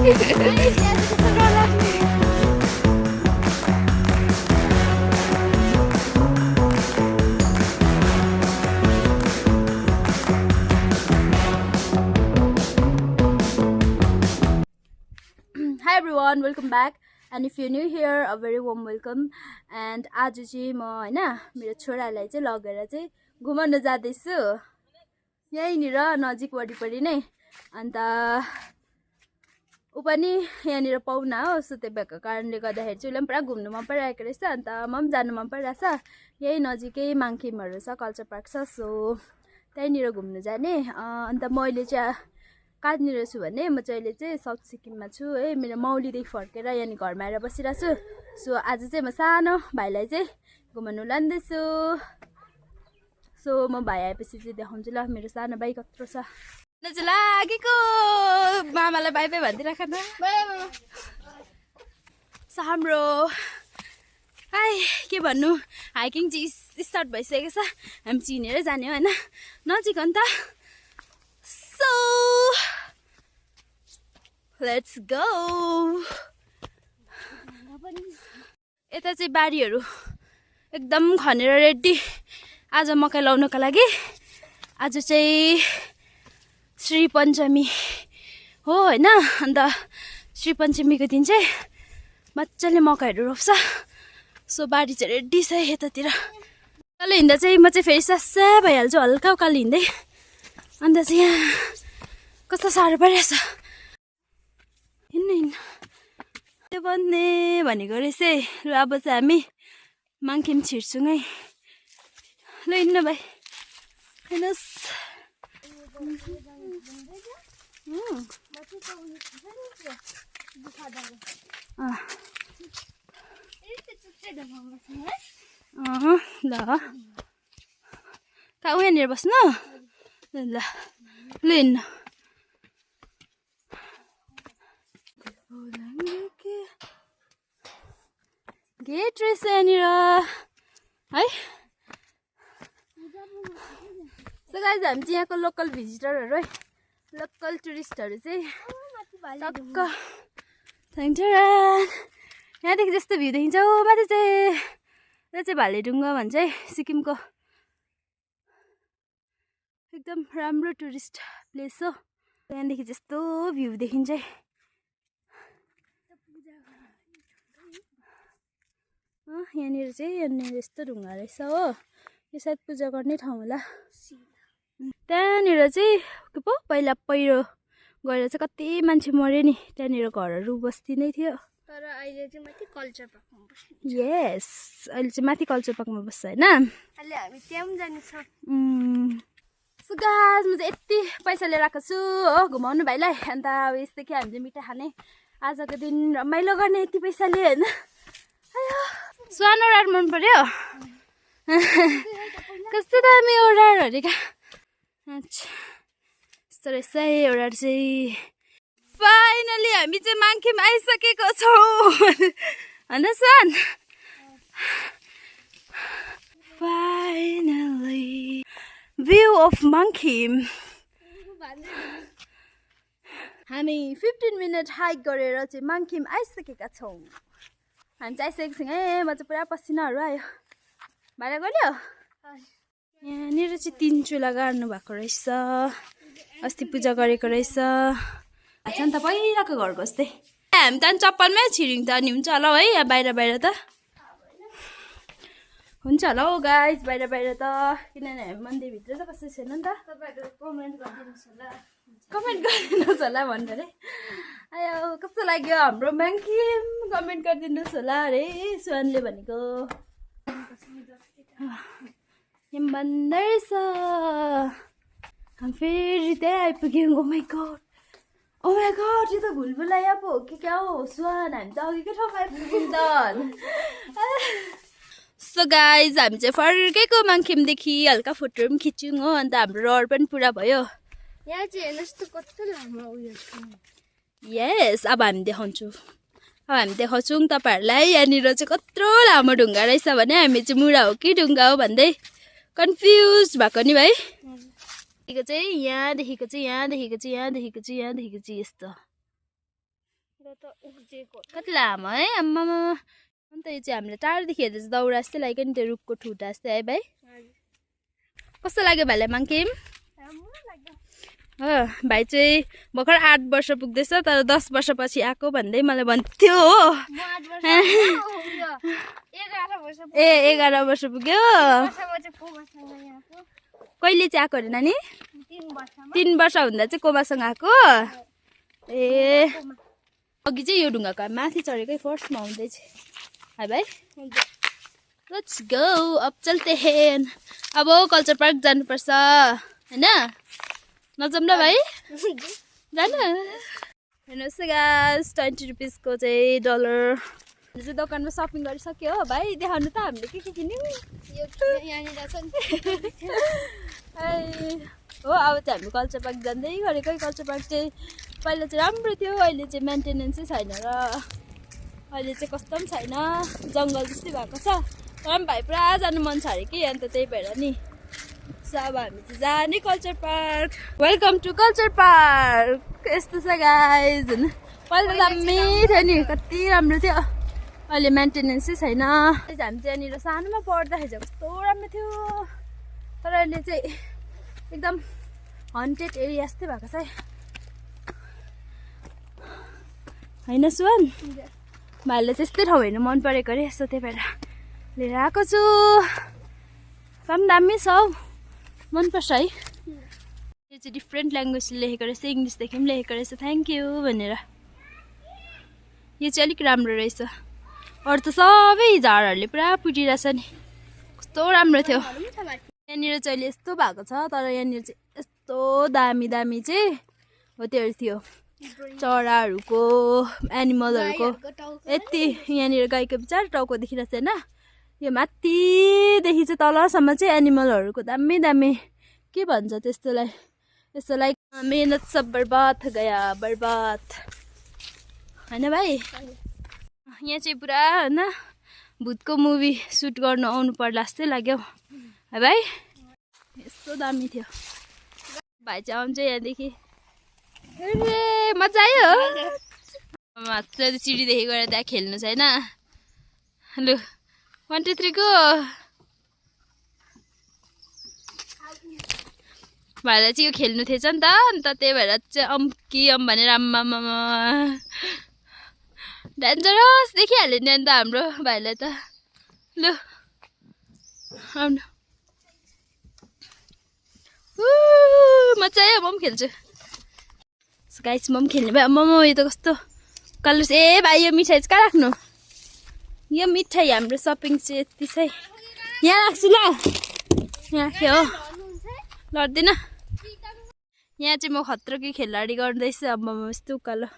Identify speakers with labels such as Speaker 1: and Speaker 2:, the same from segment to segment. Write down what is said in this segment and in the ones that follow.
Speaker 1: Hi everyone, welcome back. And if you're new here, a very warm welcome. And आज चाहिँ म हैन मेरो छोरालाई चाहिँ लगेर चाहिँ घुमाउन जादैछु यहीँनिर नजिक वरिपरि नै। अन्त उ पनि यहाँनिर पाउना हो, सो त्यही भएको कारणले गर्दाखेरि चाहिँ उसले पनि पुरा घुम्नु मन परिरहेको रहेछ। अन्त म पनि जानु मन परिरहेछ। यही नजिकै माङखिमहरू छ, कल्चर पार्क छ, सो त्यहीँनिर घुम्नु जाने। अन्त मैले चाहिँ कहाँनिर छु भने म चाहिँ अहिले चाहिँ साउथ सिक्किममा छु है। मेरो माउलीदेखि फर्केर यहाँ घरमा आएर बसिरहेको छु। सो आज चाहिँ म सानो भाइलाई चाहिँ घुमाउनु लाँदैछु। सो म भाइ आएपछि चाहिँ देखाउँछु ल मेरो सानो भाइ कत्रो छ। नजिक लागेको मामालाई बाई बाई भनिदिइराख न। हाम्रो हाई के भन्नु, हाइकिङ चाहिँ स्टार्ट भइसकेको छ। हामी चिनेर जाने हो हैन, नजिक अन्त। So let's go. यता चाहिँ बारीहरू एकदम खनेर रेडी आज मकै लाउनको लागि। आज चाहिँ श्री पञ्चमी हो हैन। अन्त श्री पञ्चमीको दिन चाहिँ मजाले मकैहरू रोप्छ। सो बारी चाहिँ रेडी छ यतातिर। उकालो हिँड्दा चाहिँ म चाहिँ फेरि सास्सा भइहाल्छु, हल्का उकालो हिँड्दै। अन्त चाहिँ यहाँ कस्तो साह्रो परिरहेछ हिँड्नु हिँड्नु। त्यो बन्ने भनेको रहेछ है। ल अब चाहिँ हामी माङखिम छिर्छौँ है। ल हिँड्नु भाइ, हिँड्नुहोस्। ल कहाँ उहाँनिर बस्नु। ल ल हिँड्नु। गेट रहेछ यहाँनिर है। सो गाइज हामी चाहिँ यहाँको लोकल भिजिटरहरू है, लोकल टुरिस्टहरू चाहिँ टक्क थ्याङ्क यू। यहाँदेखि जस्तो भ्यू देखिन्छ माथि चाहिँ र चाहिँ भालेढुङ्गा भन्छ है, सिक्किमको एकदम राम्रो टुरिस्ट प्लेस हो। यहाँदेखि जस्तो भ्यू देखिन्छ है। यहाँनिर चाहिँ यहाँनिर यस्तो ढुङ्गा रहेछ हो। यो सायद पूजा गर्ने ठाउँ होला। त्यहाँनिर चाहिँ के पो पहिला पहिरो गएर चाहिँ कति मान्छे मऱ्यो नि। त्यहाँनिर घरहरू बस्ती नै थियो।
Speaker 2: तर अहिले चाहिँ माथि कल्चर पार्कमा बस्छ।
Speaker 1: यस, अहिले चाहिँ माथि कल्चर पार्कमा बस्छ हैन।
Speaker 2: अहिले हामी त्यहाँ पनि जाने छ।
Speaker 1: सो गाइस म चाहिँ यति पैसा लिएर आएको छु हो घुमाउनु भाइलाई। अन्त अब यस्तै हामी चाहिँ मिठाई खाने, आजको दिन रमाइलो गर्ने यति पैसा लिए हैन। स्वान ओडार मन पर्यो। कस्तो दामी ओडारहरू क्या। अच्छा यस्तो रहेछ है ओडार चाहिँ। फाइनली हामी चाहिँ माङखिम आइसकेको छौँ होइन स्वान। Finally view of Mangkhim. हामी 15 मिनट हाइक गरेर चाहिँ माङखिम आइसकेका छौँ। हामी चाहिँ आइसकेको छौँ है। म चाहिँ पुरा पसिनाहरू आयो। भाडा गऱ्यो। यहाँनिर चाहिँ 3 चुला गाड्नु भएको रहेछ, अस्ति पूजा गरेको रहेछ। अच्छा नि त पहिलाको घरको जस्तै। हामी त चप्पलमै छिरिङ त अनि हुन्छ होला है यहाँ बाहिर बाहिर त हुन्छ होला हौ गाइज बाहिर बाहिर त, किनभने हामी मन्दिरभित्र त कसै छैन नि त।
Speaker 2: तपाईँहरू कमेन्ट गरिदिनुहोस् होला,
Speaker 1: कमेन्ट गरिदिनुहोस् होला भन्नु अरे। आयो कस्तो लाग्यो हाम्रो माङखिम कमेन्ट गरिदिनुहोस् होला अरे स्वानले भनेको। यहाँ भन्दै रहेछ हामी फेरि त्यहाँ आइपुग्यौँ। Oh my god, oh my god, यो त भुलभुलाइया पो हो कि क्या हो स्वान। हामी त अघिकै ठाउँमा आइपुग्यौँ त। सो गाइज हामी चाहिँ फर्केको माङखिमदेखि हल्का फोटोहरू पनि खिच्यौँ हो। अन्त हाम्रो रहर पनि पुरा भयो।
Speaker 2: यहाँ चाहिँ हेर्नुहोस् त कस्तो लामो उयो छ।
Speaker 1: यस अब हामी देखाउँछौँ। अब हामी देखाउँछौँ तपाईँहरूलाई यहाँनिर चाहिँ कत्रो लामो ढुङ्गा रहेछ भने हामी चाहिँ मुढा हो कि ढुङ्गा हो भन्दै कन्फ्युज भएको नि भाइ। यहाँदेखिको चाहिँ यहाँदेखिको चाहिँ यहाँदेखिको चाहिँ यहाँदेखिको चाहिँ यहाँदेखिको चाहिँ यस्तो
Speaker 2: र त उक्जेको
Speaker 1: कति लामो है आम्मामा अन्त यो चाहिँ हामीले टाढोदेखि हेर्दा चाहिँ दाउरा जस्तै लाग्यो नि त्यो रुखको ठुटा जस्तै है भाइ कस्तो लाग्यो भाइलाई माङ्किम
Speaker 2: राम्रो लाग्यो
Speaker 1: हो भाइ चाहिँ भर्खर 8 वर्ष पुग्दैछ तर 10 वर्षपछि आएको भन्दै मलाई भन्थ्यो हो
Speaker 2: म 8 वर्ष उयो 11 वर्ष
Speaker 1: ए 11 वर्ष पुग्यो
Speaker 2: वर्षमा चाहिँ कोमासँग यहाँको
Speaker 1: कहिले चाहिँ आएको अरे नानी
Speaker 2: 3 वर्षमा
Speaker 1: 3 वर्ष हुँदा चाहिँ कोमासँग आएको ए अघि चाहिँ यो ढुङ्गाको माथि चढेकै फर्स्टमा आउँदैछ है भाइ लेट्स गो अब चलते हैं अब कल्चर पार्क जानुपर्छ हैन नजाऊँ ल भाइ जानु हेर्नुहोस् गाइस 20 रुपिसको चाहिँ डलर चाहिँ दोकानमा सपिङ गरिसक्यो हो भाइ देखाउनु त हामीले के किन्यौँ
Speaker 2: यो यहाँनिर छ नि
Speaker 1: हो अब चाहिँ हामी कल्चर पार्क जाँदै गरेकै कल्चर पार्क चाहिँ पहिला चाहिँ राम्रो थियो अहिले चाहिँ मेन्टेनेन्सै छैन र अहिले चाहिँ कस्तो पनि छैन जङ्गल जस्तै भएको छ तर पनि भाइ पुरा जानु मन छ अरे कि अन्त त्यही भएर नि अब हामी चाहिँ जाने culture park welcome to culture park यस्तो छ गाइज होइन पहिला दामी थियो नि कति राम्रो थियो अहिले मेन्टेनेन्सै छैन हामी चाहिँ यहाँनिर सानोमा पढ्दाखेरि चाहिँ कस्तो राम्रो थियो तर अहिले चाहिँ एकदम हन्टेड एरिया जस्तै भएको छ है होइन सुन भाइलाई त्यस्तै ठाउँ हेर्नु मन परेको अरे यसो त्यही भएर लिएर आएको छु पनि दामी छ हौ मनपर्छ है यो चाहिँ डिफ्रेन्ट ल्याङ्ग्वेजले लेखेको रहेछ इङ्ग्लिसदेखि पनि लेखेको रहेछ थ्याङ्क यू भनेर यो चाहिँ अलिक राम्रो रहेछ अरू त सबै झारहरूले पुरा पुटिरहेछ नि कस्तो राम्रो थियो यहाँनिर चाहिँ अहिले यस्तो भएको छ तर यहाँनिर चाहिँ यस्तो दामी दामी चाहिँ हो त्योहरू थियो चराहरूको एनिमलहरूको यति यहाँनिर गाईको बिचार टाउको देखिरहेको छैन यो माथिदेखि चाहिँ तलसम्म चाहिँ एनिमलहरूको दामी दामी के भन्छ त्यस्तोलाई लाइक मेहनत सब बर्बाद गया बर्बाद होइन भाइ यहाँ चाहिँ पुरा होइन भूतको मुभी सुट गर्नु आउनु पर्ला जस्तै लाग्यो है भाइ यस्तो दामी थियो भाइ चाहिँ आउँछ यहाँदेखि मजा आयो मात्र सिडीदेखि गएर त्यहाँ खेल्नु छैन लु 1 2 3 गो भाइलाई चाहिँ यो खेल्नु थिएछ नि त अन्त त्यही भएर चाहिँ अम्कियम भनेर आम्मामा डेन्जरस देखिहाल्यो नि अन्त हाम्रो भाइलाई त लु आउनु मजा आयो म पनि खेल्छु गाइस म पनि खेल्ने भाइ आम्मामा यो त कस्तो कलर्स ए भाइ यो मिठाई चाहिँ कहाँ राख्नु यो मिठाई हाम्रो सपिङ चाहिँ यति चाहिँ यहाँ राख्छु ल यहाँ राख्यो हो लड्दैन यहाँ चाहिँ म खतरोकी खेलाडी गर्दैछु अब म यस्तो उकालो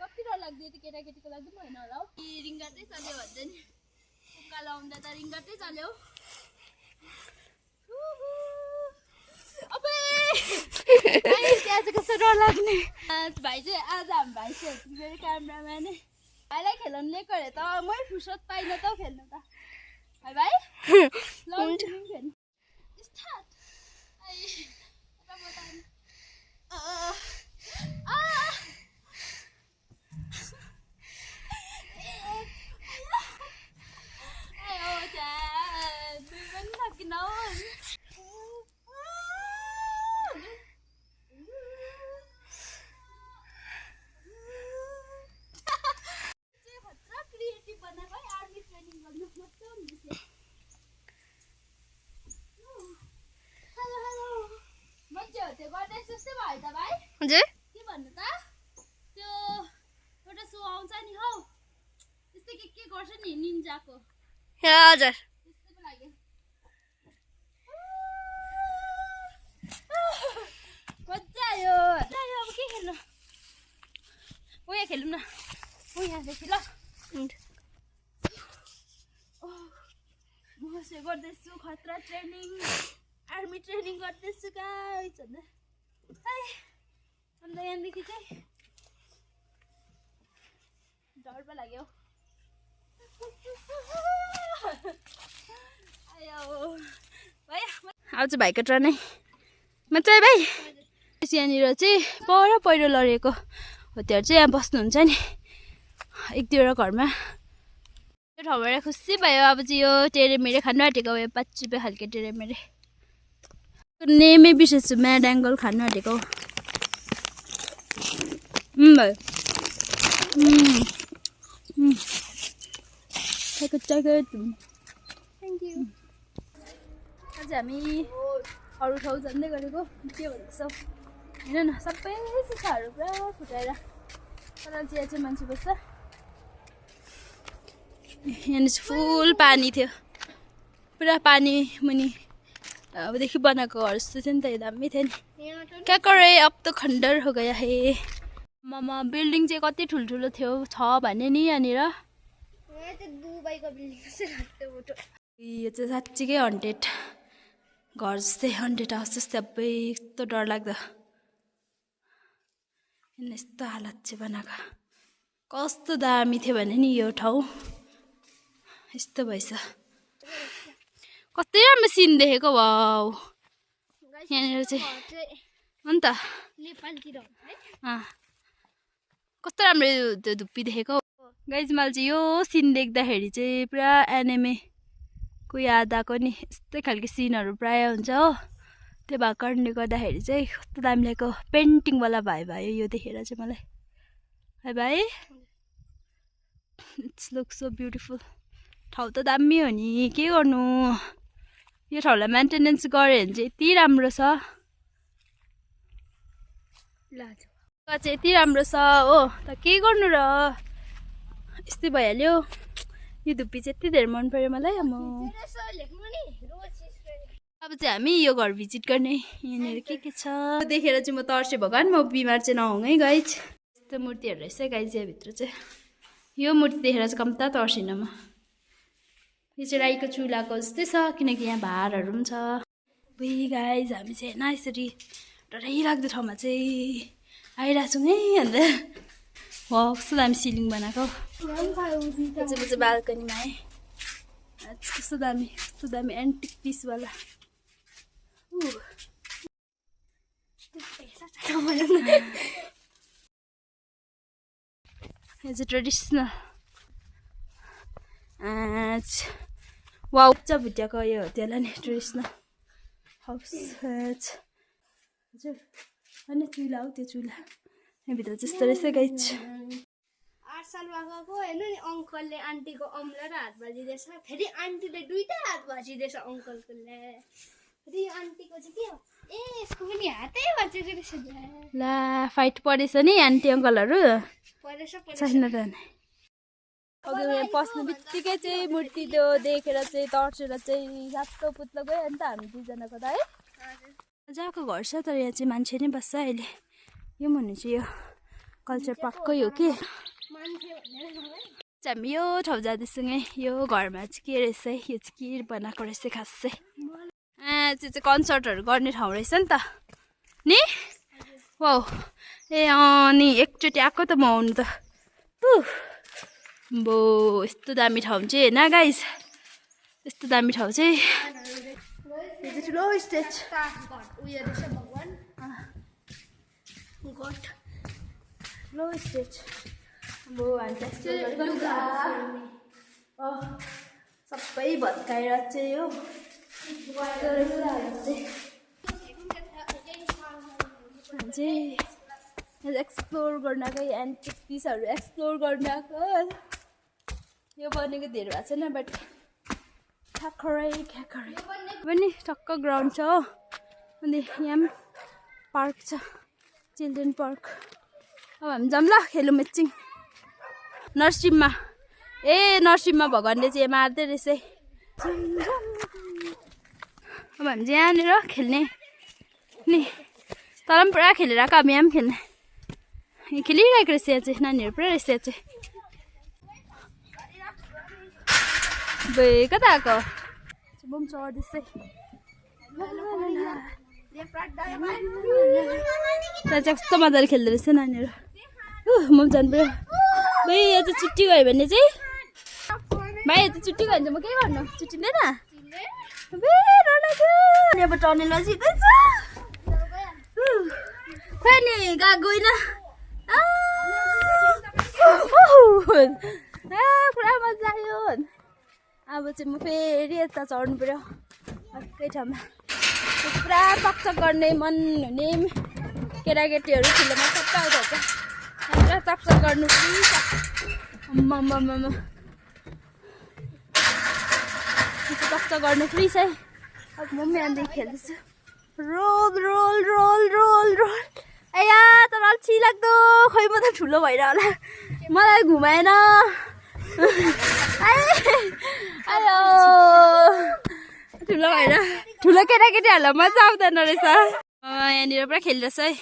Speaker 1: कति डर लाग्दै थियो केटाकेटीको लागि पनि होइन होला हौ रिङ्गाटै चल्यो भन्छ नि उकालो आउँदा त रिङ्गाटै चल्यो त्यहाँ चाहिँ कस्तो डर लाग्ने भाइ चाहिँ आज हाम्रो भाइ चाहिँ क्यामेराम्यान भाइलाई खेलाउनु लिएको अरे त मै फुर्सद पाइनँ त खेल्नु त है भाइ ल खेल्नु हजुर के भन्नु त त्यो एउटा सो आउँछ नि हौ त्यस्तै के गर्छ नि निन्जाको
Speaker 2: हजुर
Speaker 1: त्यस्तो पो लाग्यो मजा आयो अब के खेल्नु ओ यहाँ खेलौँ न ओ यहाँदेखि ल म चाहिँ गर्दैछु खतरा ट्रेनिङ आर्मी ट्रेनिङ गर्दैछु गाइस अन्त यहाँदेखि चाहिँ डर पो लाग्यो आयो भाइ आउँछ भाइको ट्रेनै मजा आयो भाइ यहाँनिर चाहिँ पर पहिरो लडेको हो त्योहरू चाहिँ यहाँ बस्नुहुन्छ नि एक दुईवटा घरमा। यो ठाउँबाट खुसी भयो। अब चाहिँ यो टेरेमेरे खानु आँटेको हो, यो 5 रुपियाँ खालको टेरेमेरे। नेमै बिर्सेछु, म्याड एङ्गल खानु आँटेको हो। भयो
Speaker 2: थ्याङ्क यू।
Speaker 1: आज हामी अरू ठाउँ जाँदै गरेको के भन्दैछौ हेर न, सबै सिसाहरू पुरा फुटाएर तर चिया चाहिँ मान्छे बस्छ। यहाँनिर चाहिँ फुल पानी थियो, पुरा पानी मुनि अबदेखि बनाएको घर जस्तो थियो नि त, यो दामी थियो नि। क्या करे अब त खण्डर हो गया हे। ममा बिल्डिङ चाहिँ कति ठुल्ठुलो थियो छ भने नि यहाँनिर। यो चाहिँ साँच्चीकै हन्टेड घर जस्तै, हन्टेड हाउस जस्तै सबै यस्तो डरलाग्दो यस्तो हालत चाहिँ बनाएको। कस्तो दामी थियो भने नि यो ठाउँ यस्तो भएछ। कति राम्रो सिन देखेको वाउ यहाँनिर चाहिँ हो नि त। कस्तो राम्रो त्यो धुप्पी देखेको गाइज। मैले चाहिँ यो सिन देख्दाखेरि चाहिँ पुरा एनिमेको याद आएको नि। यस्तै खालको सिनहरू प्रायः हुन्छ हो, त्यो भएको कारणले गर्दाखेरि चाहिँ कस्तो दामी लागेको। पेन्टिङवाला भयो यो देखेर चाहिँ मलाई। है भाइ, इट्स लुक सो ब्युटिफुल। ठाउँ त दामी हो नि, के गर्नु। यो ठाउँलाई मेन्टेनेन्स गऱ्यो भने चाहिँ यति राम्रो छ, चाहिँ यति राम्रो छ हो। त के गर्नु र, यस्तै भइहाल्यो। यो धुप्पी चाहिँ यति धेरै मन पर्यो मलाई। अब चाहिँ हामी यो घर भिजिट गर्ने। यहाँनिर के छ देखेर चाहिँ म तर्सेँ भगवान्, म बिमार चाहिँ नहुँ है गाइज। यस्तो मूर्तिहरू रहेछ गाइज यहाँभित्र चाहिँ। यो मूर्ति देखेर चाहिँ कम्ता तर्सिनँ म। यो चाहिँ राईको चुलाको जस्तै छ, किनकि यहाँ भाँडहरू पनि छ। बुई गाइज हामी चाहिँ होइन यसरी डरैलाग्दो ठाउँमा चाहिँ आइरहेको छौँ है। अन्त हो कस्तो दामी सिलिङ बनाएको। म चाहिँ बाल्कनीमा आएँ। कस्तो दामी एन्टिक पिसवाला। यो चाहिँ ट्रेडिसनल वाउ उच्च भुटियाको यो हो त्यसलाई नि ट्रेडिसनल हाउस। हजुर होइन चुला हो त्यो चुला। यहाँभित्र त्यस्तो रहेछ गाइज।
Speaker 2: 8 साल भएको होइन नि अङ्कलले आन्टीको औँला र हात भाँचिदिएछ। फेरि आन्टीले दुइटै हात भाँचिदिएछ अङ्कलकोले। फेरि आन्टीको चाहिँ के हो, ए यसको पनि हातै भाँचेको रहेछ।
Speaker 1: ला फाइट परेछ नि आन्टी अङ्कलहरू छैन त। अघि यहाँ पस्ने बित्तिकै चाहिँ मूर्ति त्यो देखेर चाहिँ तर्सेर चाहिँ सातो पुत्लो गयो नि त हामी दुईजनाको त है। मजाको घर छ तर यहाँ चाहिँ मान्छे नै बस्छ अहिले। यो भन्नु चाहिँ यो कल्चर पार्ककै हो कि। हामी यो ठाउँ जाँदैछौँ। यो घरमा चाहिँ के रहेछ है, यो चाहिँ के बनाएको रहेछ खास चाहिँ। त्यो चाहिँ कन्सर्टहरू गर्ने ठाउँ रहेछ नि त नि। वाउ ए नि एकचोटि आएको त म आउनु त। बो यस्तो दामी ठाउँ चाहिँ होइन गाइस, यस्तो दामी ठाउँ चाहिँ। यो चाहिँ ठुलो स्टेज। ठुलो स्टेज। अब सबै भत्काएर चाहिँ हो चाहिँ एक्सप्लोर गर्नको एन्टिक पिसहरू एक्सप्लोर गर्नको। यो बनेको धेरै भएको छैन बट ख्याखरै पनि टक्क ग्राउन्ड छ हो। अनि यहाँ पनि पार्क छ, चिल्ड्रेन पार्क। अब हामी जाऊँ ल खेलौँ मेचिङ नरसिंहमा। ए नरसिंहमा भगवान्ले चाहिँ मार्दै रहेछ। अब हामी चाहिँ यहाँनिर खेल्ने नि, तर पनि पुरा खेलेर आएको। हामी यहाँ पनि खेल्ने खेलिरहेको रहेछ यहाँ चाहिँ, नानीहरू पुरा रहेछ यहाँ चाहिँ। बे कता आएको म पनि चढ्दैछ। त्यहाँ चाहिँ कस्तो मजाले खेल्दो रहेछ नानीहरू। म पनि जानु पऱ्यो। भाइ यो चाहिँ छुट्टी गयो भने चाहिँ, भाइ यो चाहिँ छुट्टी गयो भने चाहिँ म के गर्नु, छुट्टिँदैन। अब टर्नेल सिधै छ। गएको होइन पुरा मजा आयो अब चाहिँ म फेरि यता चढ्नु पर्यो अर्कै ठाउँमा पुरा चकचक गर्ने मन हुने केटाकेटीहरू ठुलोमा सबै आउँछ पुरा चकचक गर्नु फ्री छ आम्मामामा चकचक गर्नु फ्री छ है अब म बिहानदेखि खेल्दैछु roll roll roll roll roll एया तर अल्छी लाग्दो खै म त ठुलो भएर होला मलाई घुमाएन आयो ठुलो भएर ठुलो केटाकेटीहरूलाई मजा आउँदैन रहेछ यहाँनिर पुरा खेलिरहेछ है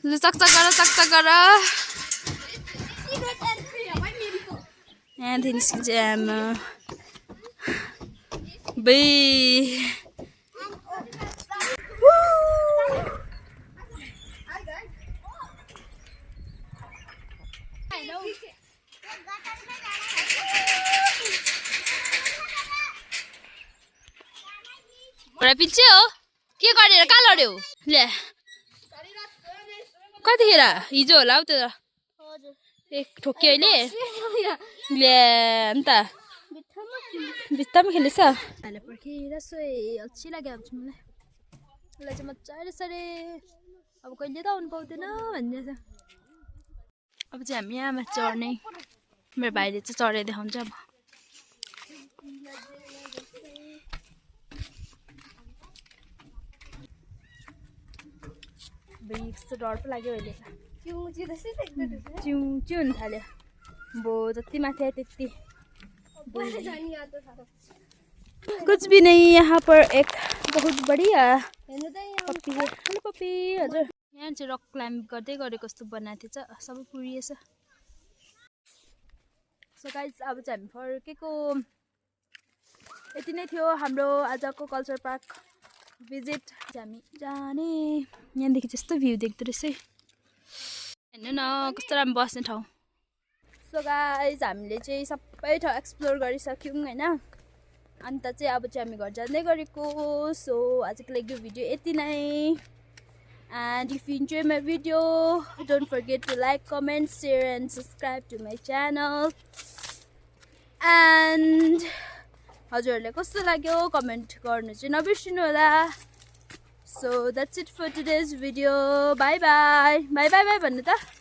Speaker 1: चकचक गर यहाँदेखि निस्किन्छ आमा बे पछि हो के गरेर कहाँ लड्यौ ल्या कतिखेर हिजो होला हौ त्यो एक ठोक्यो अहिले ल्या अन्त बित्तामा खेलेछ अहिले पर्खिरहेछु अल्छी लाग्यो अब चाहिँ मलाई उसलाई चाहिँ मजा आइरहेछ अरे अब कहिले त आउनु पाउँदैन भनिदिएछ अब चाहिँ हामी यहाँमा चढ्ने मेरो भाइले चाहिँ चढेर देखाउँछ अब कस्तो डर पो लाग्यो अहिले चिउ चिउ हुन थाल्यो बो जति माथि आयो त्यति कुछ भी नहीं यहाँ पर एक बहुत बढ़िया पप्पी है हेलो पप्पी हजुर यहाँ चाहिँ रक क्लाइम्ब गर्दै गरेको जस्तो बनाएको थिएछ सबै पुरिएछ सो गाइस अब चाहिँ हामी फर्केको यति नै थियो हाम्रो आजको कल्चर पार्क भिजिट हामी जाने यहाँदेखि त्यस्तो भ्यू देख्दो रहेछ है हेर्नु न कस्तो राम्रो बस्ने ठाउँ सो गाइस हामीले चाहिँ सबै ठाउँ एक्सप्लोर गरिसक्यौँ होइन अन्त चाहिँ अब चाहिँ हामी घर जाँदै गरेको सो आजको लागि यो भिडियो यति नै and if you enjoy my video don't forget to like comment share and subscribe to my channel and हजुरहरूले कस्तो लाग्यो कमेन्ट गर्नु चाहिँ नबिर्सिनु होला so that's it for today's video bye bye bye bye bye भन्नु त